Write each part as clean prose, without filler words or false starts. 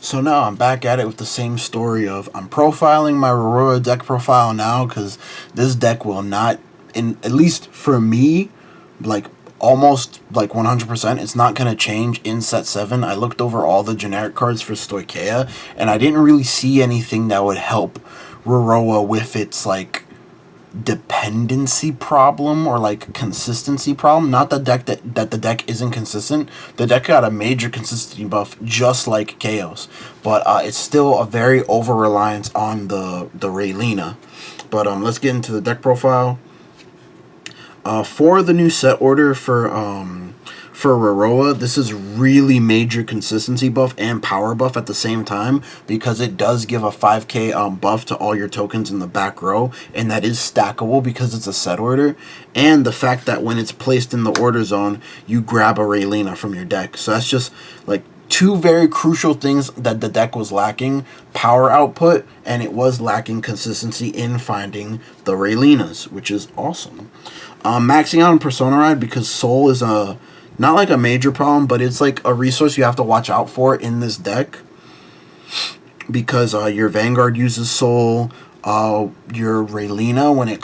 So now I'm back at it with the same story of I'm profiling my ROROWA deck profile now because this deck will not, in at least for me, like almost like 100%, it's not going to change in set 7. I looked over all the generic cards for Stoicheia and I didn't really see anything that would help ROROWA with its like dependency problem or like consistency problem. Not the deck that the deck isn't consistent. The deck got a major consistency buff just like Chaos, but it's still a very over reliance on the Raylina. But let's get into the deck profile. For the new set order for ROROWA, this is really major consistency buff and power buff at the same time, because it does give a 5k buff to all your tokens in the back row, and that is stackable because it's a set order, and the fact that when it's placed in the order zone, you grab a Raylina from your deck. So that's just like two very crucial things that the deck was lacking: power output, and it was lacking consistency in finding the Raylinas, which is awesome. Maxing out on Persona Ride because Soul is a not like a major problem, but it's like a resource you have to watch out for in this deck, because your Vanguard uses Soul. Your Raylina, when it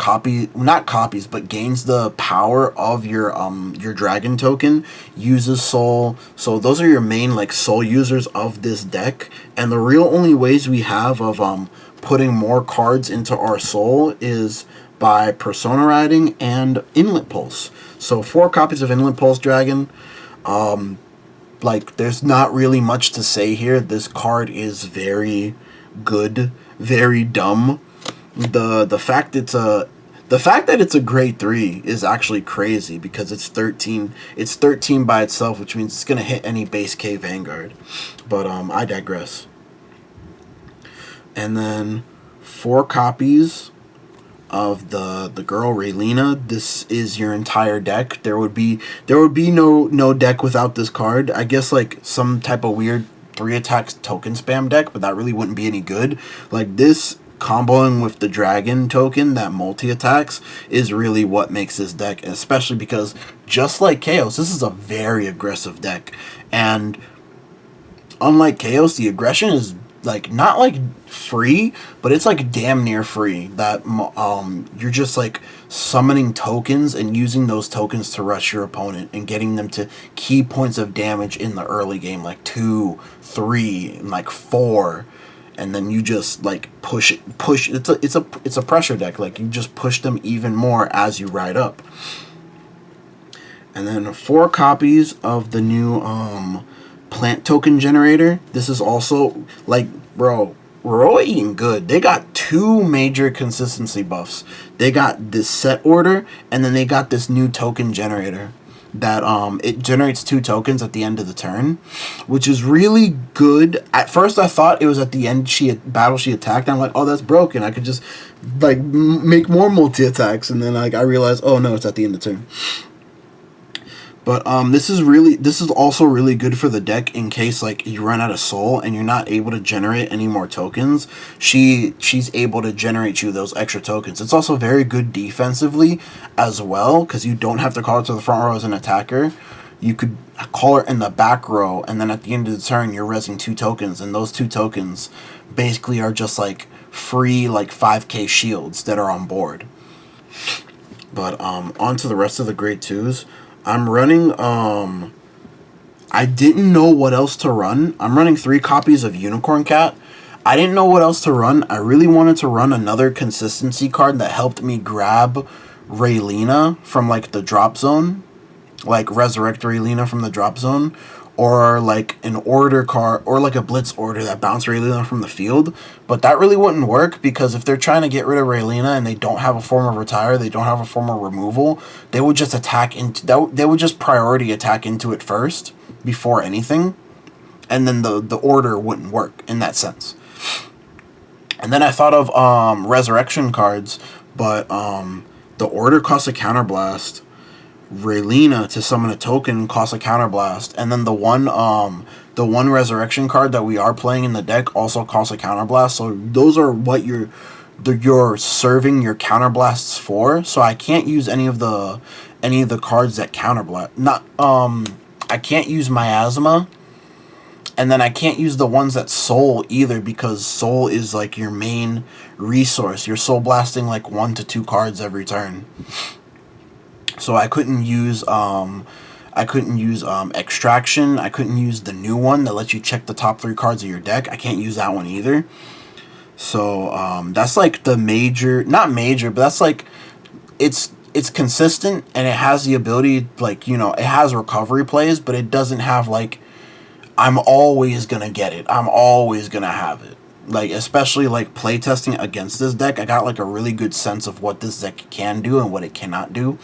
not copies, but gains the power of your dragon token, uses Soul. So those are your main like Soul users of this deck, and the real only ways we have of putting more cards into our Soul is by Persona Riding and Inlet Pulse. So 4 copies of Inlet Pulse Dragon. Like, there's not really much to say here. This card is very good, very dumb. The fact that it's a grade 3 is actually crazy, because it's 13. It's 13 by itself, which means it's gonna hit any base K Vanguard. But I digress. And then 4 copies of the girl Raylina. This is your entire deck. There would be no deck without this card. I guess like some type of weird 3 attacks token spam deck, but that really wouldn't be any good. Like, this comboing with the dragon token that multi-attacks is really what makes this deck, especially because just like Chaos, this is a very aggressive deck, and unlike Chaos, the aggression is like not like free, but it's like damn near free. That you're just like summoning tokens and using those tokens to rush your opponent and getting them to key points of damage in the early game, like 2, 3, and like 4, and then you just like push. It's a pressure deck. Like, you just push them even more as you ride up. And then 4 copies of the new plant token generator. This is also like, bro, ROROWA eating good. They got 2 major consistency buffs. They got this set order, and then they got this new token generator that it generates 2 tokens at the end of the turn, which is really good. At first I thought it was at the end she attacked, and I'm like, oh, that's broken, I could just like make more multi attacks, and then like I realized, oh no, it's at the end of the turn. But this is also really good for the deck in case like you run out of Soul and you're not able to generate any more tokens. She's able to generate you those extra tokens. It's also very good defensively as well, because you don't have to call her to the front row as an attacker. You could call her in the back row, and then at the end of the turn you're resing 2 tokens, and those 2 tokens basically are just like free like 5k shields that are on board. But on to the rest of the grade 2s. I'm running, I didn't know what else to run. I'm running 3 copies of Unicorn Cat. I didn't know what else to run. I really wanted to run another consistency card that helped me grab Raylina from, like, the drop zone. Like, resurrect Raylina from the drop zone. Or, like, an order card, or, like, a blitz order that bounced Raylina from the field. But that really wouldn't work, because if they're trying to get rid of Raylina and they don't have a form of retire, they don't have a form of removal, they would just attack into, they would just priority attack into it first, before anything. And then the order wouldn't work in that sense. And then I thought of resurrection cards, but the order costs a counterblast. Raylina to summon a token costs a counterblast, and then the one resurrection card that we are playing in the deck also costs a counterblast. So those are what you're serving your counterblasts for. So I can't use any of the cards that counterblast. I can't use Miasma And then I can't use the ones that soul either, because soul is like your main resource. You're soul blasting like 1 to 2 cards every turn. So I couldn't use extraction. I couldn't use the new one that lets you check the top 3 cards of your deck. I can't use that one either. So that's like the major, not major, but that's like, it's consistent, and it has the ability, like, you know, it has recovery plays, but it doesn't have like, I'm always gonna get it, I'm always gonna have it. Like, especially like playtesting against this deck, I got like a really good sense of what this deck can do and what it cannot do.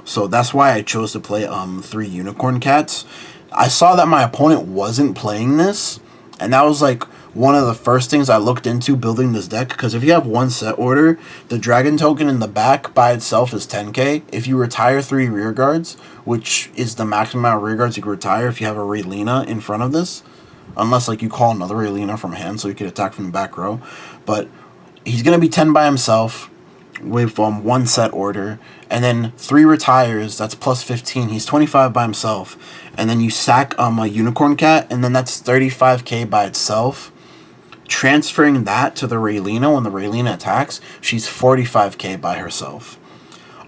So that's why I chose to play 3 Unicorn Cats. I saw that my opponent wasn't playing this, and that was like one of the first things I looked into building this deck, because if you have 1 set order, the dragon token in the back by itself is 10k. If you retire 3 rear guards, which is the maximum amount of rear guards you can retire if you have a Raylina in front of this, unless like you call another Raylina from hand so you can attack from the back row, but he's going to be 10 by himself with 1 set order, and then 3 retires, that's plus 15, he's 25 by himself, and then you sack a Unicorn Cat, and then that's 35k by itself. Transferring that to the Raylina, when the Raylina attacks, she's 45k by herself.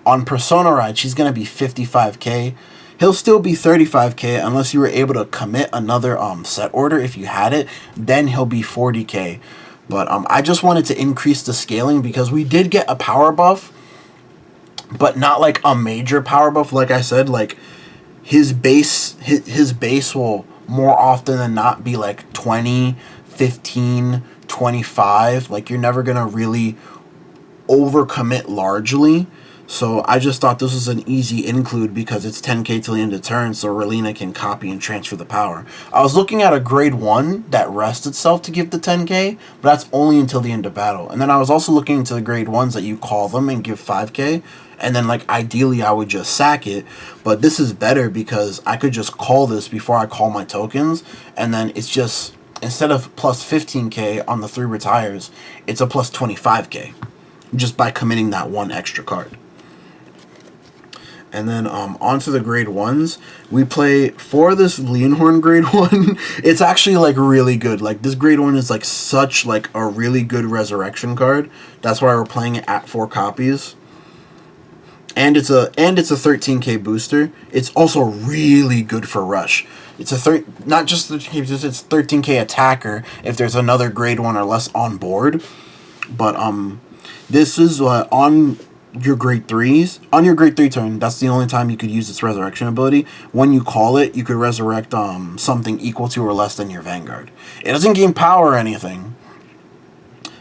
On Persona Ride, she's going to be 55k. He'll still be 35k unless you were able to commit another set order. If you had it, then he'll be 40k. But I just wanted to increase the scaling, because we did get a power buff, but not like a major power buff. Like I said, like his base will more often than not be like 20, 15, 25. Like, you're never gonna really overcommit largely. So I just thought this was an easy include, because it's 10k till the end of turn, so Raylina can copy and transfer the power. I was looking at a grade 1 that rests itself to give the 10k, but that's only until the end of battle. And then I was also looking into the grade 1s that you call them and give 5k, and then like ideally I would just sack it. But this is better because I could just call this before I call my tokens, and then it's just, instead of plus 15k on the 3 retires, it's a plus 25k just by committing that 1 extra card. And then onto the grade 1s. We play for this Leonhorn grade 1. It's actually like really good. Like, this grade 1 is like such like a really good resurrection card. That's why we're playing it at 4 copies. And it's a 13k booster. It's also really good for rush. It's not just 13k booster, it's 13k attacker if there's another grade 1 or less on board. But this is on your grade 3s. On your grade 3 turn, that's the only time you could use its resurrection ability. When you call it, you could resurrect something equal to or less than your Vanguard. It doesn't gain power or anything,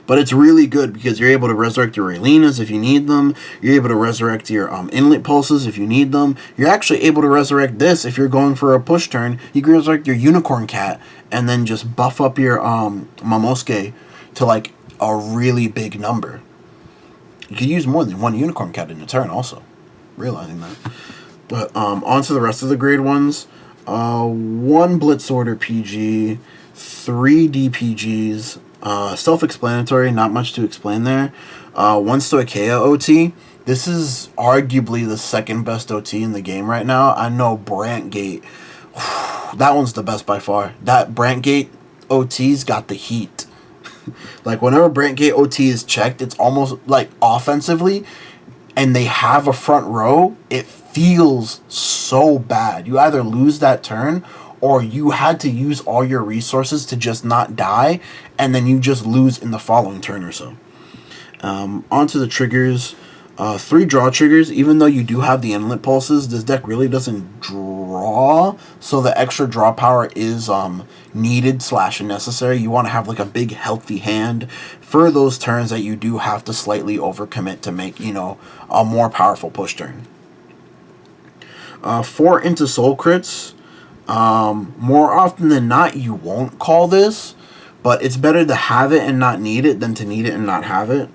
but it's really good because you're able to resurrect your Raylinas if you need them. You're able to resurrect your inlet pulses if you need them. You're actually able to resurrect this if you're going for a push turn. You can resurrect your Unicorn Cat and then just buff up your Momosuke to like a really big number. You could use more than 1 Unicorn Cat in a turn also. Realizing that. But on to the rest of the grade 1s. 1 Blitz Order PG. 3 DPGs. Self-explanatory, not much to explain there. 1 Stoicheia OT. This is arguably the second best OT in the game right now. I know Brantgate, that one's the best by far. That Brantgate OT's got the heat. Like, whenever Brantgate OT is checked, it's almost like offensively, and they have a front row, it feels so bad. You either lose that turn, or you had to use all your resources to just not die, and then you just lose in the following turn or so. Onto the triggers. 3 draw triggers. Even though you do have the inlet pulses, this deck really doesn't draw, so the extra draw power is needed / necessary. You want to have like a big healthy hand for those turns that you do have to slightly overcommit to make, you know, a more powerful push turn. 4 into soul crits. More often than not, you won't call this, but it's better to have it and not need it than to need it and not have it.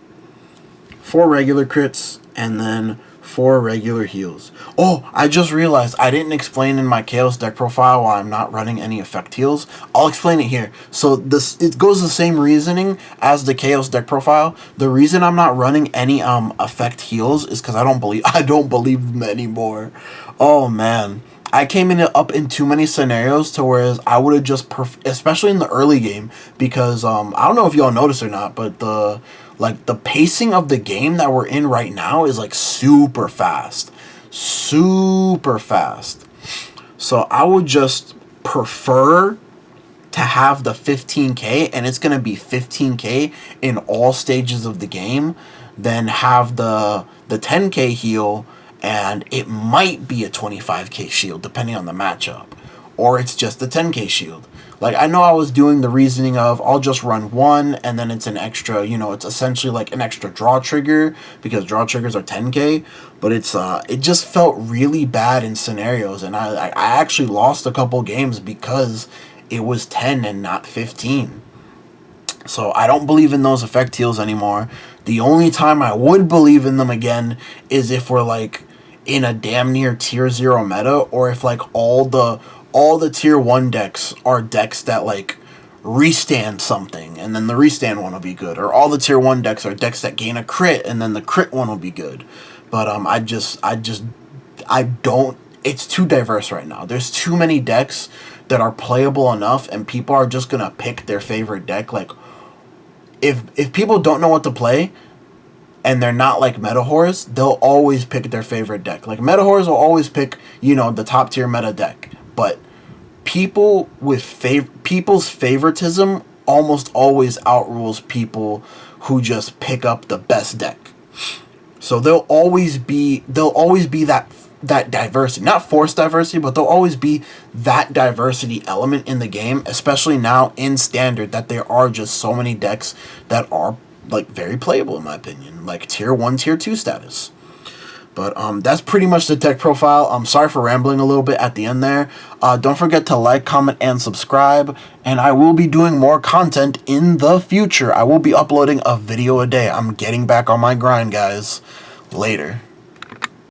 4 regular crits, and then 4 regular heals. Oh, I just realized I didn't explain in my Chaos deck profile why I'm not running any effect heals. I'll explain it here. So it goes the same reasoning as the Chaos deck profile. The reason I'm not running any effect heals is because I don't believe them anymore. Oh man. I came in up in too many scenarios to whereas I would have just especially in the early game, because I don't know if y'all noticed or not, but the pacing of the game that we're in right now is like super fast. Super fast. So I would just prefer to have the 15k, and it's going to be 15k in all stages of the game, than have the 10k heal and it might be a 25k shield depending on the matchup, or it's just a 10k shield. Like, I know I was doing the reasoning of I'll just run one and then it's an extra, you know, it's essentially like an extra draw trigger because draw triggers are 10k, but it just felt really bad in scenarios, and I actually lost a couple games because it was 10 and not 15. So I don't believe in those effect heals anymore. The only time I would believe in them again is if we're like in a damn near tier 0 meta, or if like all the tier 1 decks are decks that like restand something and then the restand one will be good, or all the tier 1 decks are decks that gain a crit and then the crit one will be good. But I don't, it's too diverse right now. There's too many decks that are playable enough, and people are just gonna pick their favorite deck. Like, if people don't know what to play and they're not like meta whores, they'll always pick their favorite deck. Like, meta whores will always pick, you know, the top tier meta deck, but people with people's favoritism almost always outrules people who just pick up the best deck. So there'll always be that diversity, not forced diversity, but there'll always be that diversity element in the game, especially now in standard, that there are just so many decks that are like very playable in my opinion, like tier 1, tier 2 status. But that's pretty much the deck profile. I'm sorry for rambling a little bit at the end there. Don't forget to like, comment, and subscribe. And I will be doing more content in the future. I will be uploading a video a day. I'm getting back on my grind, guys. Later.